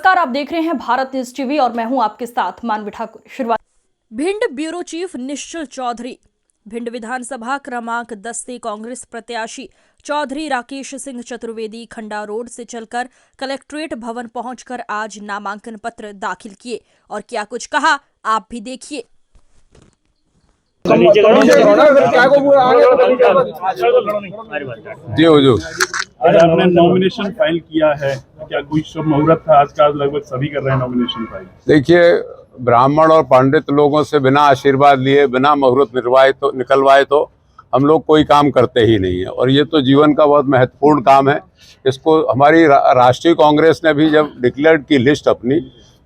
नमस्कार, आप देख रहे हैं भारत न्यूज टीवी और मैं हूं आपके साथ मानवी ठाकुर। शुरुआत भिंड ब्यूरो चीफ निश्चल चौधरी। भिंड विधानसभा क्रमांक 10 से कांग्रेस प्रत्याशी चौधरी राकेश सिंह चतुर्वेदी खंडा रोड से चलकर कलेक्ट्रेट भवन पहुंचकर आज नामांकन पत्र दाखिल किए और क्या कुछ कहा आप भी देखिए। आज आपने नॉमिनेशन फाइल किया है, क्या कोई शुभ मुहूर्त था आज का? आज लगभग सभी कर रहे हैं नॉमिनेशन फाइल। देखिए, ब्राह्मण और पंडित लोगों से बिना आशीर्वाद लिए, बिना मुहूर्त निकलवाए तो हम लोग कोई काम करते ही नहीं है, और ये तो जीवन का बहुत महत्वपूर्ण काम है। इसको हमारी राष्ट्रीय कांग्रेस ने भी जब डिक्लेयर की लिस्ट अपनी,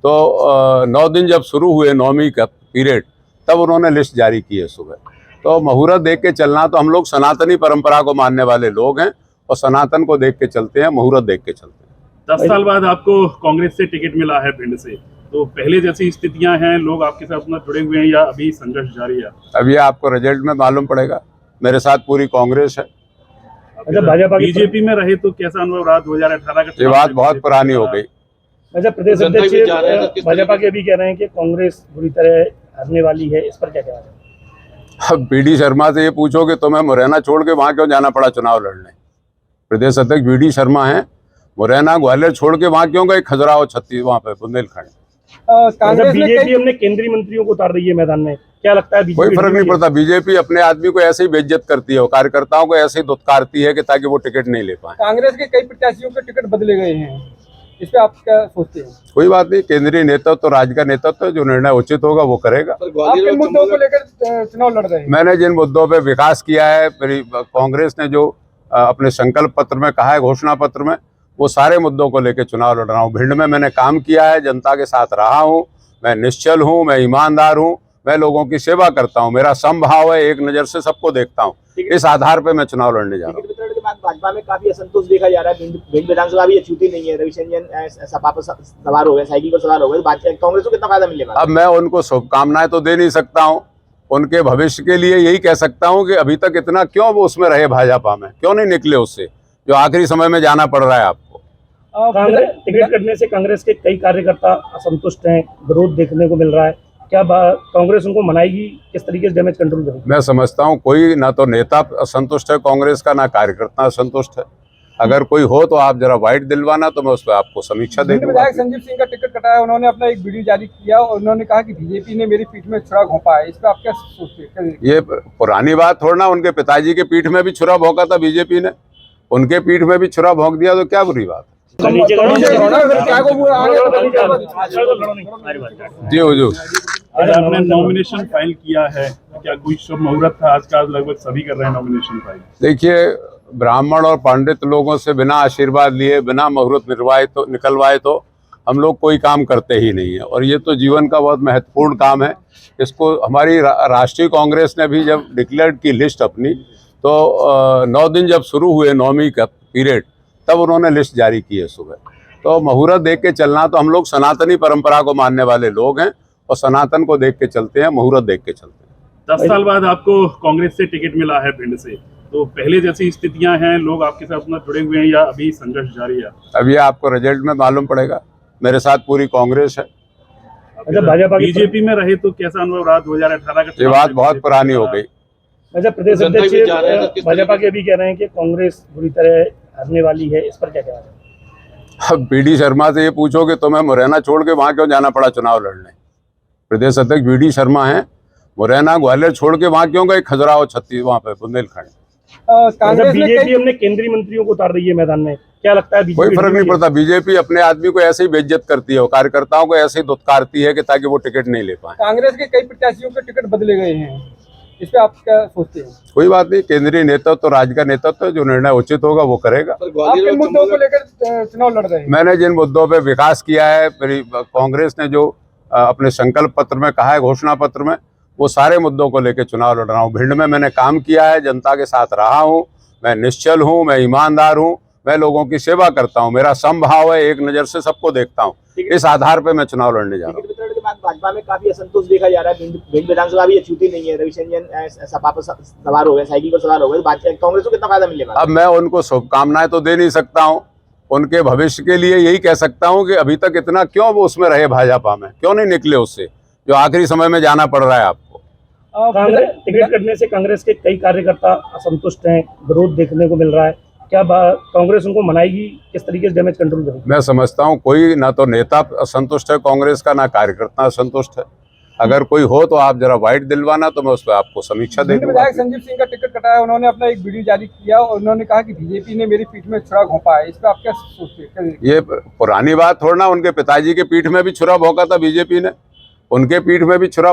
तो 9 दिन जब शुरू हुए, 9वीं का पीरियड, तब उन्होंने लिस्ट जारी की है सुबह। तो मुहूर्त देख के चलना, तो हम लोग सनातनी परंपरा को मानने वाले लोग हैं और सनातन को देख के चलते हैं, मुहूर्त देख के चलते हैं। 10 साल बाद आपको कांग्रेस से टिकट मिला है भिंड से, तो पहले जैसी स्थितियां हैं, लोग आपके साथ अपना जुड़े हुए हैं या अभी संघर्ष जारी है? अब ये आपको रिजल्ट में मालूम पड़ेगा। मेरे साथ पूरी कांग्रेस है। अच्छा, भाजपा बीजेपी में रहे तो कैसा अनुभव रहा? 2018 का ये बात बहुत पुरानी हो गई। अच्छा, प्रदेश अध्यक्ष भाजपा के अभी कह रहे हैं कि कांग्रेस बुरी तरह हारने वाली है, इस पर क्या कह रहे हैं? अब बीडी शर्मा से ये पूछोगे तो मैं मुरैना छोड़ के वहाँ क्यों जाना पड़ा चुनाव लड़ने? प्रदेश अध्यक्ष बीडी शर्मा हैं, मुरैना ग्वालियर छोड़ के वहाँ क्यों गए? खजुराहो, छत्तीस, वहाँ पे बुंदेलखंड। बीजेपी अपने केंद्रीय मंत्रियों को उतार रही है मैदान में, क्या लगता है? कोई फर्क नहीं पड़ता। बीजेपी अपने आदमी को ऐसे ही बेइज्जत करती है, और कार्यकर्ताओं को ऐसे ही दुत्कारती है कि ताकि वो टिकट नहीं ले पाए। कांग्रेस के कई प्रत्याशियों के टिकट बदले गए हैं, इस पे आप क्या सोचते हैं? कोई बात नहीं, केंद्रीय नेतृत्व तो राज्य का नेतृत्व, जो निर्णय उचित होगा वो करेगा। आप किन मुद्दों को लेकर चुनाव लड़ रहे हैं? मैंने जिन मुद्दों पे विकास किया है, मेरी कांग्रेस ने जो अपने संकल्प पत्र में कहा है, घोषणा पत्र में, वो सारे मुद्दों को लेकर चुनाव लड़ रहा हूँ। भिंड में मैंने काम किया है, जनता के साथ रहा हूँ, मैं निश्चल हूँ, मैं ईमानदार हूँ, मैं लोगों की सेवा करता हूँ, मेरा समभाव है, एक नज़र से सबको देखता हूँ। इस आधार पे मैं चुनाव लड़ने जा रहा हूँ। भाजपा में काफी असंतोष देखा जा रहा है। भिंड विधानसभा भी अछूती नहीं है, रविशंजन सपा पर सवार हो गए, साइकिल पर सवार हो गए, कांग्रेस को कितना फायदा मिलेगा? अब मैं उनको शुभकामनाएं तो दे नहीं सकता हूँ, उनके भविष्य के लिए यही कह सकता हूँ कि अभी तक इतना क्यों वो उसमें रहे, भाजपा में क्यों नहीं निकले उससे, जो आखिरी समय में जाना पड़ रहा है आपको। टिकट कटने से कांग्रेस के कई कार्यकर्ता असंतुष्ट हैं, विरोध देखने को मिल रहा है, क्या कांग्रेस उनको मनाएगी? किस तरीके से डैमेज कंट्रोल करेगी? मैं समझता हूँ कोई ना तो नेता असंतुष्ट है कांग्रेस का, ना कार्यकर्ता असंतुष्ट है। अगर कोई हो तो आप जरा वाइट दिलवाना, तो मैं उस पर आपको समीक्षा दे दूंगा। विधायक संजीव सिंह का टिकट कटाया, उन्होंने अपना एक वीडियो जारी किया और उन्होंने कहा कि बीजेपी ने मेरी पीठ में छुरा घोंपा है, इस पर आप क्या सोचते हैं? ये पुरानी बात थोड़ा, उनके पिताजी के पीठ में भी छुरा भोंका था बीजेपी ने, उनके पीठ में भी छुरा भोंक दिया, तो क्या बुरी बात है? जी हुजूर। आज आपने नॉमिनेशन फाइल किया है, क्या कोई शुभ मुहूर्त था आज का? आज लगभग सभी कर रहे हैं नॉमिनेशन फाइल। देखिए, ब्राह्मण और पंडित लोगों से बिना आशीर्वाद लिए, बिना मुहूर्त निकलवाए तो हम लोग कोई काम करते ही नहीं है, और ये तो जीवन का बहुत महत्वपूर्ण काम है। इसको हमारी राष्ट्रीय कांग्रेस ने भी जब डिक्लेयर की लिस्ट अपनी, तो 9 दिन जब शुरू हुए, 9वीं का पीरियड, तब उन्होंने लिस्ट जारी की है सुबह। तो मुहूर्त देख के चलना, तो हम लोग सनातनी परंपरा को मानने वाले लोग हैं और सनातन को देख के चलते हैं, मुहूर्त देख के चलते हैं। 10 साल बाद आपको कांग्रेस से टिकट मिला है भिंड से, तो पहले जैसी स्थितियां हैं, लोग आपके साथ अपना जुड़े हुए हैं या अभी संघर्ष जारी है? अब ये आपको रिजल्ट में मालूम पड़ेगा। मेरे साथ पूरी कांग्रेस है। अच्छा, भाजपा बीजेपी में रहे तो कैसा अनुभव रहा? 2018 का ये बात बहुत पुरानी हो गई। अच्छा, प्रदेश अध्यक्ष भाजपा के अभी कह रहे हैं कि कांग्रेस बुरी तरह हारने वाली है, इस पर क्या कह रहे हैं? अब बीडी शर्मा से ये पूछोगे तो मैं मुरैना छोड़ के वहाँ क्यों जाना पड़ा चुनाव लड़ने? प्रदेश अध्यक्ष बीडी शर्मा हैं, मुरैना ग्वालियर छोड़ के वहाँ क्यों गए? खजुराहो, छत्तीस, वहाँ पे बुंदेलखंड। बीजेपी अपने केंद्रीय मंत्रियों को उतार रही है मैदान में, क्या लगता है? कोई फर्क नहीं पड़ता। बीजेपी अपने आदमी को ऐसे ही बेइज्जत करती है, और कार्यकर्ताओं को ऐसे ही दुत्कारती है कि ताकि वो टिकट नहीं ले पाए। कांग्रेस के कई प्रत्याशियों के टिकट बदले गए हैं, इस पे आप क्या सोचते हैं? कोई बात नहीं, केंद्रीय नेतृत्व तो राज्य का नेतृत्व, जो निर्णय उचित होगा वो करेगा। आप किन मुद्दों को लेकर चुनाव लड़ रहे हैं? मैंने जिन मुद्दों पे विकास किया है, मेरी कांग्रेस ने जो अपने संकल्प पत्र में कहा है, घोषणा पत्र में, वो सारे मुद्दों को लेकर चुनाव लड़ रहा हूँ। भिंड में मैंने काम किया है, जनता के साथ रहा हूँ, मैं निश्चल हूँ, मैं ईमानदार हूँ, मैं लोगों की सेवा करता हूँ, मेरा समभाव है, एक नज़र से सबको देखता हूँ। इस आधार पे मैं चुनाव लड़ने जा रहा हूँ। भाजपा में काफी असंतोष देखा जा रहा है। भिंड विधानसभा भी अछूती नहीं है, रविशंजन सपा पर सवार हो गए, साइकिल पर सवार हो गए, कांग्रेस को कितना फायदा मिलेगा? अब मैं उनको शुभकामनाएं तो दे नहीं सकता हूँ, उनके भविष्य के लिए यही कह सकता हूं कि अभी तक इतना क्यों वो उसमें रहे, भाजपा में क्यों नहीं निकले उससे, जो आखिरी समय में जाना पड़ रहा है आपको। कांग्रेस टिकट कटने से कांग्रेस के कई कार्यकर्ता असंतुष्ट हैं, विरोध देखने को मिल रहा है। क्या कांग्रेस उनको मनाएगी, किस तरीके से डैमेज कंट्रोल करेगी? मैं समझता हूं कोई ना तो नेता असंतुष्ट है कांग्रेस का, ना कार्यकर्ता असंतुष्ट है। अगर कोई हो तो आप जरा वाइट दिलवाना, तो मैं उस पर आपको समीक्षा दे भिंड दूंगा। विधायक संजीव सिंह का टिकट कटाया, उन्होंने अपना एक वीडियो जारी किया और उन्होंने कहा कि बीजेपी ने मेरी पीठ में छुरा घोंपा है। इस पर आप क्या सोचते हैं? ये पुरानी बात थोड़ा ना, उनके पिताजी के पीठ में भी छुरा भोंका था बीजेपी ने, उनके पीठ में भी छुरा